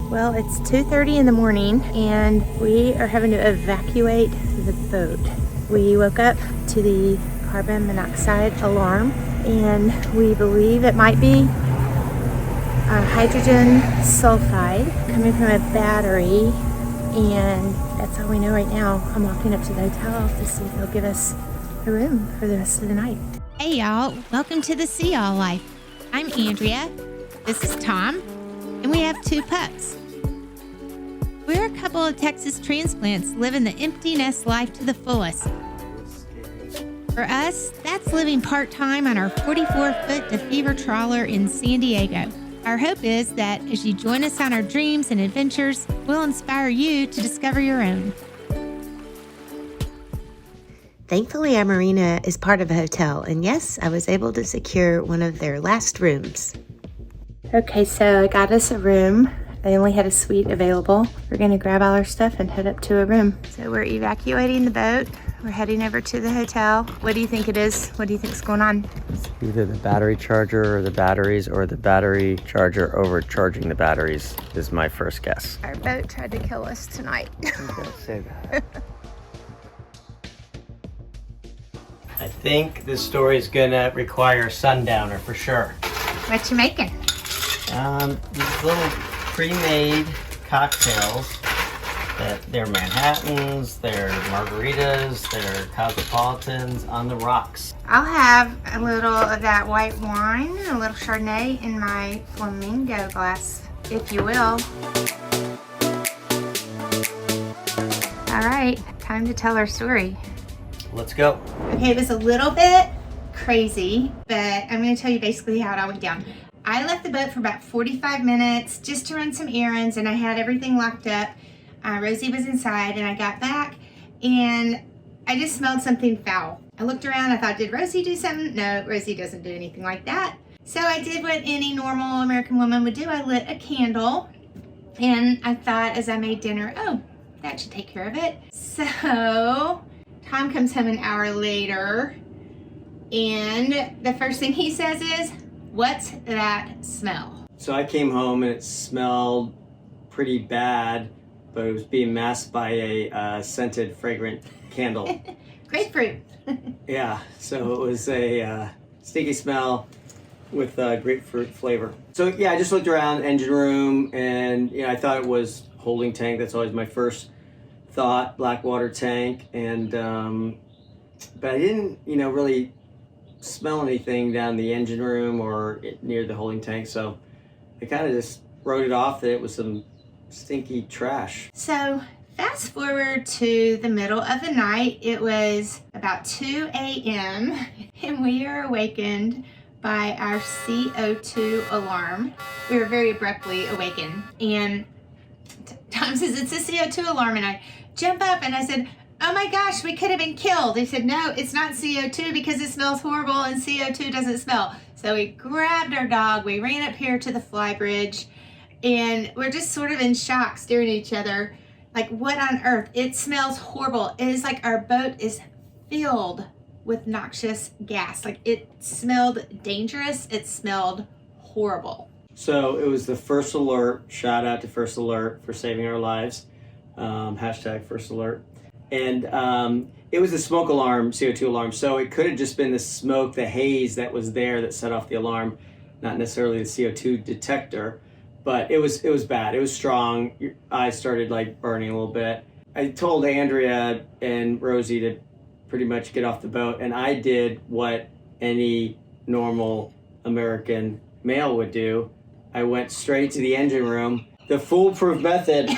Well, it's 2:30 in the morning and we are having to evacuate the boat. We woke up to the carbon monoxide alarm and we believe it might be hydrogen sulfide coming from a battery, and that's all we know right now. I'm walking up to the hotel to see if they'll give us a room for the rest of the night. Hey y'all, welcome to the Sea All Life. I'm Andrea, this is Tom, and we have 2 pups. We're a couple of Texas transplants living the empty nest life to the fullest. For us, that's living part-time on our 44-foot DeFever trawler in San Diego. Our hope is that as you join us on our dreams and adventures, we'll inspire you to discover your own. Thankfully, our marina is part of a hotel, and yes, I was able to secure one of their last rooms. Okay, so I got us a room. They only had a suite available. We're gonna grab all our stuff and head up to a room. So we're evacuating the boat. We're heading over to the hotel. What do you think it is? What do you think's going on? Either the battery charger or the batteries, or the battery charger overcharging the batteries is my first guess. Our boat tried to kill us tonight. I was gonna say that. I think this story is gonna require a sundowner for sure. What you making? These little pre-made cocktails. That they're Manhattans, they're margaritas, they're cosmopolitans on the rocks. I'll have a little of that white wine, a little Chardonnay in my flamingo glass, if you will. All right, time to tell our story. Let's go. Okay, it was a little bit crazy, but I'm going to tell you basically how it all went down. I left the boat for about 45 minutes just to run some errands, and I had everything locked up. Rosie was inside, and I got back and I just smelled something foul. I looked around, I thought, did Rosie do something? No, Rosie doesn't do anything like that. So I did what any normal American woman would do. I lit a candle, and I thought as I made dinner, oh, that should take care of it. So Tom comes home an hour later, and the first thing he says is, what's that smell? So I came home and it smelled pretty bad, but it was being masked by a scented, fragrant candle. Grapefruit. Yeah, so it was a sticky smell with grapefruit flavor. So yeah, I just looked around engine room, and I thought it was holding tank. That's always my first thought, black water tank, and but I didn't, really smell anything down the engine room or near the holding tank. So I kind of just wrote it off that it was some stinky trash. So fast forward to the middle of the night. It was about 2 a.m. and we are awakened by our CO2 alarm. We were very abruptly awakened, and Tom says it's a CO2 alarm, and I jump up and I said, oh my gosh, we could have been killed. He said, no, it's not CO2 because it smells horrible and CO2 doesn't smell. So we grabbed our dog, we ran up here to the fly bridge, and we're just sort of in shock, staring at each other like, what on earth? It smells horrible. It is like our boat is filled with noxious gas. Like, it smelled dangerous. It smelled horrible. So it was the First Alert. Shout out to First Alert for saving our lives. Hashtag First Alert. And it was a smoke alarm, CO2 alarm. So it could have just been the smoke, the haze that was there that set off the alarm, not necessarily the CO2 detector. But it was bad. It was strong. Your eyes started like burning a little bit. I told Andrea and Rosie to pretty much get off the boat, and I did what any normal American male would do. I went straight to the engine room. The foolproof method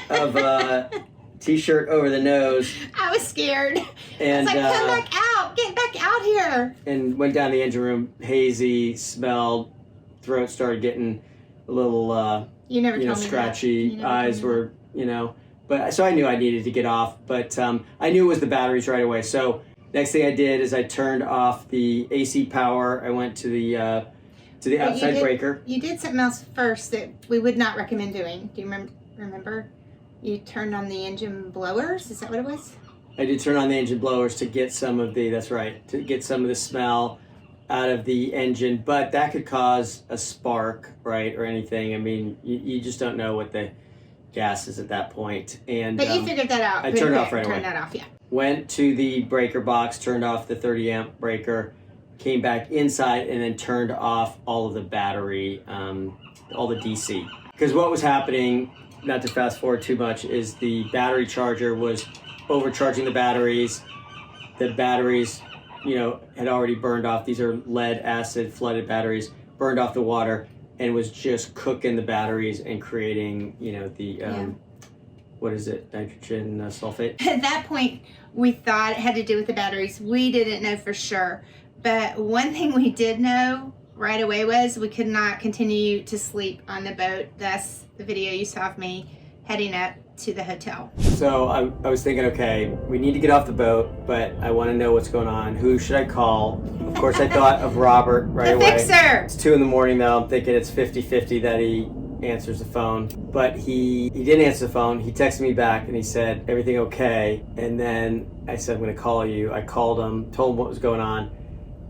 of t-shirt over the nose. I was scared. And I was like, come back out. Get back out here. And went down the engine room, hazy, smelled, throat started getting a little, you never told me scratchy, that. eyes were, but so I knew I needed to get off, but I knew it was the batteries right away. So next thing I did is I turned off the AC power. I went to the outside breaker. You did something else first that we would not recommend doing. Do you remember? You turned on the engine blowers? Is that what it was? I did turn on the engine blowers to get some of the, that's right, to get some of the smell out of the engine, but that could cause a spark, right, or anything. I mean, you just don't know what the gas is at that point. And But you figured that out. I turned it off right away. Turned that off, yeah. Went to the breaker box, turned off the 30 amp breaker, came back inside, and then turned off all of the battery, all the DC. Because what was happening, not to fast forward too much, is the battery charger was overcharging the batteries. The batteries, had already burned off. These are lead acid flooded batteries, burned off the water, and was just cooking the batteries and creating, what is it, nitrogen sulfate? At that point, we thought it had to do with the batteries. We didn't know for sure. But one thing we did know right away was we could not continue to sleep on the boat. That's the video you saw of me heading up to the hotel. So I was thinking, okay, we need to get off the boat, but I want to know what's going on. Who should I call? Of course, I thought of Robert right the away. Fixer! It's 2 a.m. though. I'm thinking it's 50-50 that he answers the phone. But he didn't answer the phone. He texted me back and he said, everything okay? And then I said, I'm going to call you. I called him, told him what was going on.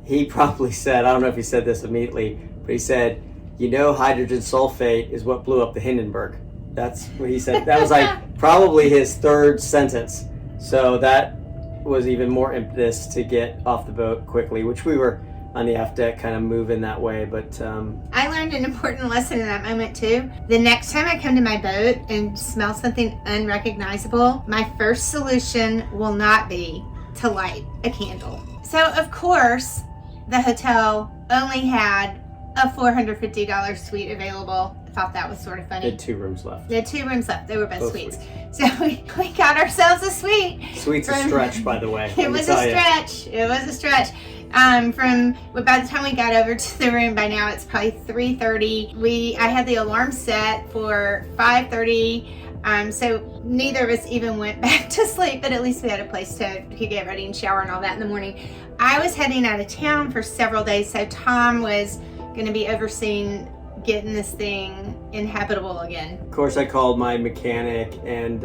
He probably said, I don't know if he said this immediately, but he said, hydrogen sulfate is what blew up the Hindenburg. That's what he said. That was like probably his 3rd sentence. So that was even more impetus to get off the boat quickly, which we were on the aft deck kind of moving that way. But I learned an important lesson in that moment too. The next time I come to my boat and smell something unrecognizable, my first solution will not be to light a candle. So of course, the hotel only had a $450 suite available. I thought that was sort of funny. they had 2 rooms left. They had 2 rooms left. They were both suites. suites. So we got ourselves a suite. Suite's a stretch, by the way. It was a stretch. It was a stretch. By the time we got over to the room, by now it's probably 3:30. I had the alarm set for 5:30. So neither of us even went back to sleep, but at least we had a place to get ready and shower and all that in the morning. I was heading out of town for several days, so Tom was going to be overseeing getting this thing inhabitable again. Of course, I called my mechanic and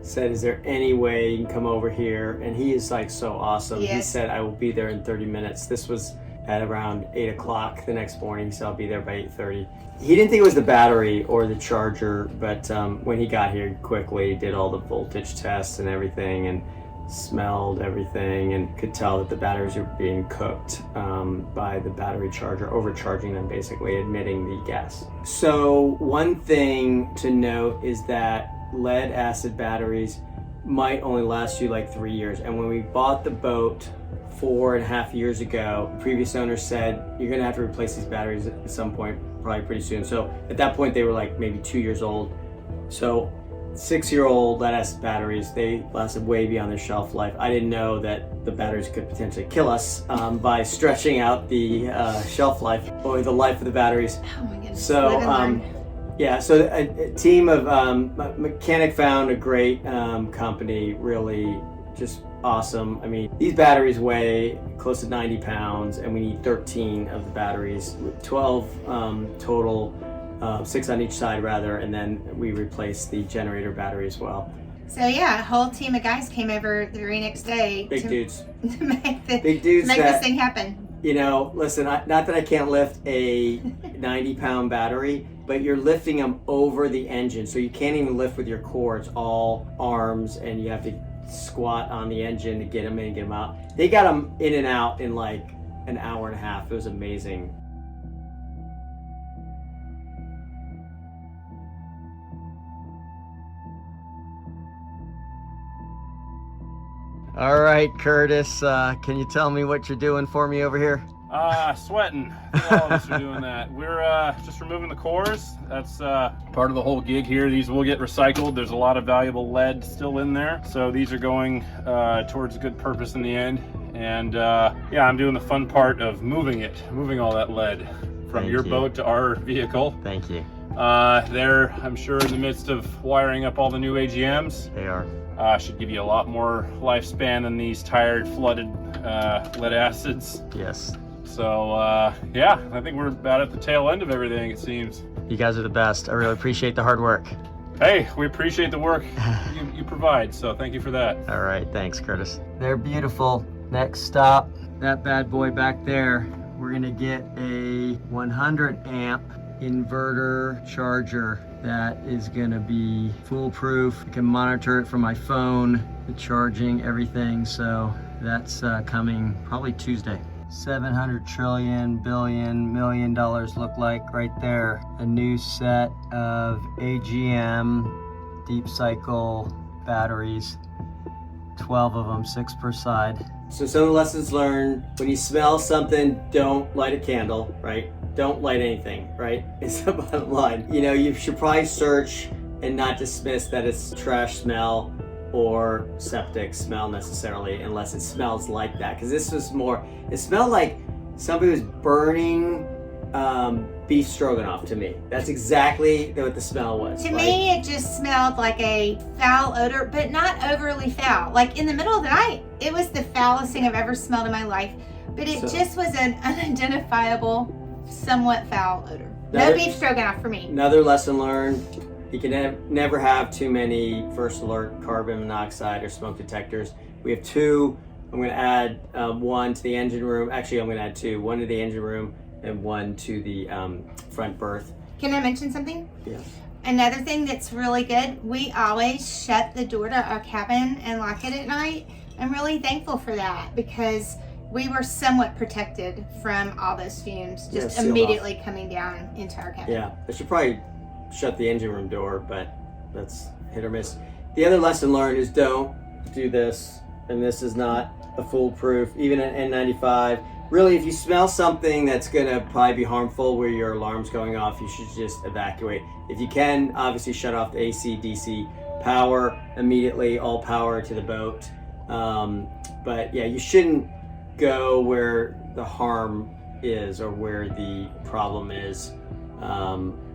said, is there any way you can come over here? And he is like so awesome. Yes. He said, I will be there in 30 minutes. This was at around 8 o'clock the next morning, so I'll be there by 8:30. He didn't think it was the battery or the charger, but when he got here quickly, did all the voltage tests and everything and smelled everything and could tell that the batteries were being cooked by the battery charger, overcharging them, basically emitting the gas. So one thing to note is that lead acid batteries might only last you like 3 years. And when we bought the boat 4.5 years ago, the previous owner said, you're gonna have to replace these batteries at some point, probably pretty soon. So at that point they were like maybe 2 years old. So 6-year-old lead acid batteries, they lasted way beyond their shelf life. I didn't know that the batteries could potentially kill us by stretching out the shelf life or the life of the batteries. Oh my goodness. So yeah, so a team of mechanic found a great company, really just awesome. I mean, these batteries weigh close to 90 pounds and we need 13 of the batteries, 12 total. 6 on each side rather, and then we replaced the generator battery as well. So yeah, a whole team of guys came over the very next day Big dudes. to make Big dudes this that, thing happen. Listen, not that I can't lift a 90-pound battery, but you're lifting them over the engine, so you can't even lift with your core. It's all arms, and you have to squat on the engine to get them in and get them out. They got them in and out in like an hour and a half. It was amazing. All right, Curtis, can you tell me what you're doing for me over here? Sweating. All of us are doing that. We're just removing the cores. That's part of the whole gig here. These will get recycled. There's a lot of valuable lead still in there. So these are going towards a good purpose in the end. And yeah, I'm doing the fun part of moving all that lead from your boat to our vehicle. Thank you. They're, I'm sure, in the midst of wiring up all the new AGMs. They are. Should give you a lot more lifespan than these tired, flooded lead acids. Yes. So yeah, I think we're about at the tail end of everything, it seems. You guys are the best. I really appreciate the hard work. Hey, we appreciate the work you provide, so thank you for that. All right, thanks, Curtis. They're beautiful. Next stop, that bad boy back there. we're gonna get a 100 amp inverter charger that is gonna be foolproof. I can monitor it from my phone, the charging, everything. So that's coming probably Tuesday. $700 trillion, billion, $1 million look like right there. A new set of AGM deep cycle batteries, 12 of them, 6 per side. So some of the lessons learned: when you smell something, don't light a candle, right? Don't light anything, right? It's the bottom line. You know, you should probably search and not dismiss that it's trash smell or septic smell necessarily, unless it smells like that. Because this was more, it smelled like somebody was burning beef stroganoff to me. That's exactly what the smell was. To me, it just smelled like a foul odor, but not overly foul. Like in the middle of the night, it was the foulest thing I've ever smelled in my life. But it just was an unidentifiable, somewhat foul odor. No beef stroganoff for me. Another lesson learned: you can never have too many First Alert carbon monoxide or smoke detectors. We have 2. I'm going to add 1 to the engine room. Actually, I'm going to add 2. 1 to the engine room and 1 to the front berth. Can I mention something? Yes. Another thing that's really good, we always shut the door to our cabin and lock it at night. I'm really thankful for that, because we were somewhat protected from all those fumes just immediately coming down into our cabin. Yeah, I should probably shut the engine room door, but that's hit or miss. The other lesson learned is don't do this, and this is not a foolproof, even an N95. Really, if you smell something that's gonna probably be harmful where your alarm's going off, you should just evacuate. If you can, obviously shut off the AC, DC power immediately, all power to the boat. But yeah, you shouldn't go where the harm is or where the problem is.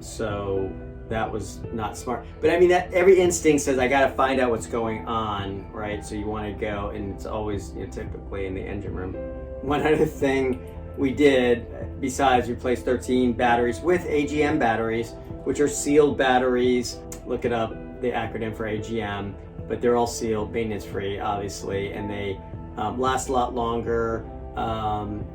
So that was not smart. But I mean, that every instinct says I gotta find out what's going on, right? So you wanna go, and it's always, you know, typically in the engine room. One other thing we did, besides replace 13 batteries with AGM batteries, which are sealed batteries. Look it up, the acronym for AGM, but they're all sealed, maintenance free, obviously, and they last a lot longer.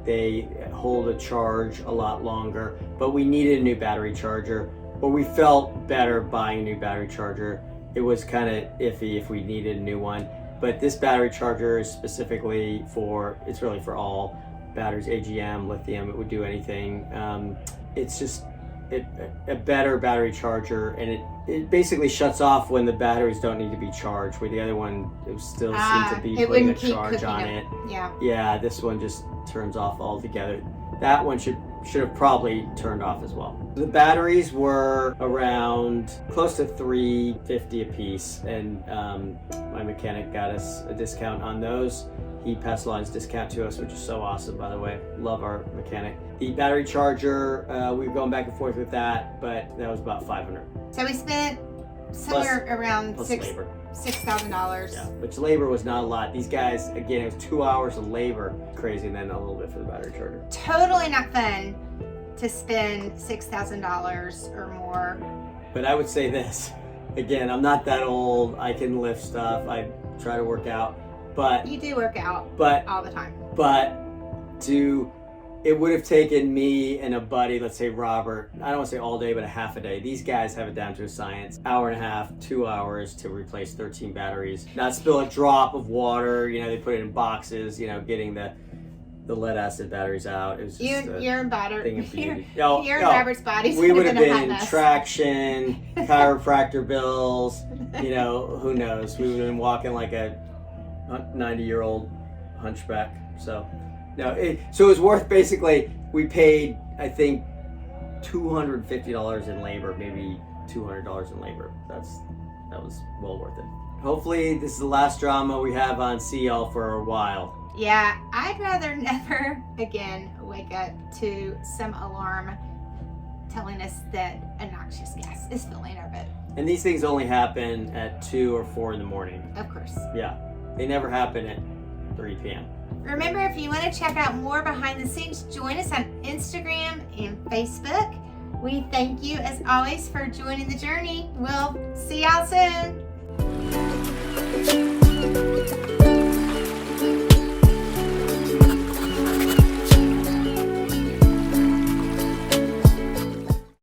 They hold a charge a lot longer, but we needed a new battery charger, or we felt better buying a new battery charger. It was kind of iffy if we needed a new one, but this battery charger is specifically it's really for all batteries, AGM, lithium, it would do anything. It's just a better battery charger, and it basically shuts off when the batteries don't need to be charged, where the other one, it still seemed to be putting a charge on it. Yeah, this one just turns off altogether. That one should have probably turned off as well. The batteries were around close to $350 a piece, and my mechanic got us a discount on those. He passed along his discount to us, which is so awesome, by the way. Love our mechanic. The battery charger, we were going back and forth with that, but that was about $500. So we spent somewhere around labor. $6,000. Yeah, which labor was not a lot. These guys, again, it was 2 hours of labor, crazy, and then a little bit for the battery charger. Totally not fun to spend $6,000 or more. But I would say this, again, I'm not that old. I can lift stuff. I try to work out, but you do work out all the time. But it would have taken me and a buddy, let's say Robert, I don't want to say all day, but a half a day. These guys have it down to a science. Hour and a half, 2 hours to replace 13 batteries. Not spill a drop of water. You know, they put it in boxes, you know, getting the lead acid batteries out. It was just you're in thing of beauty. You're in Robert's body. We would have been in traction, chiropractor bills, you know, who knows. We would have been walking like a 90-year-old hunchback. So it was worth, basically, we paid, I think, $250 in labor, maybe $200 in labor. That was well worth it. Hopefully this is the last drama we have on Sea Y'all for a while. Yeah, I'd rather never again wake up to some alarm telling us that a noxious gas is filling our boat. And these things only happen at 2 or 4 in the morning. Of course. Yeah, they never happen at 3 p.m. Remember, if you want to check out more behind the scenes, join us on Instagram and Facebook. We thank you, as always, for joining the journey. We'll see y'all soon.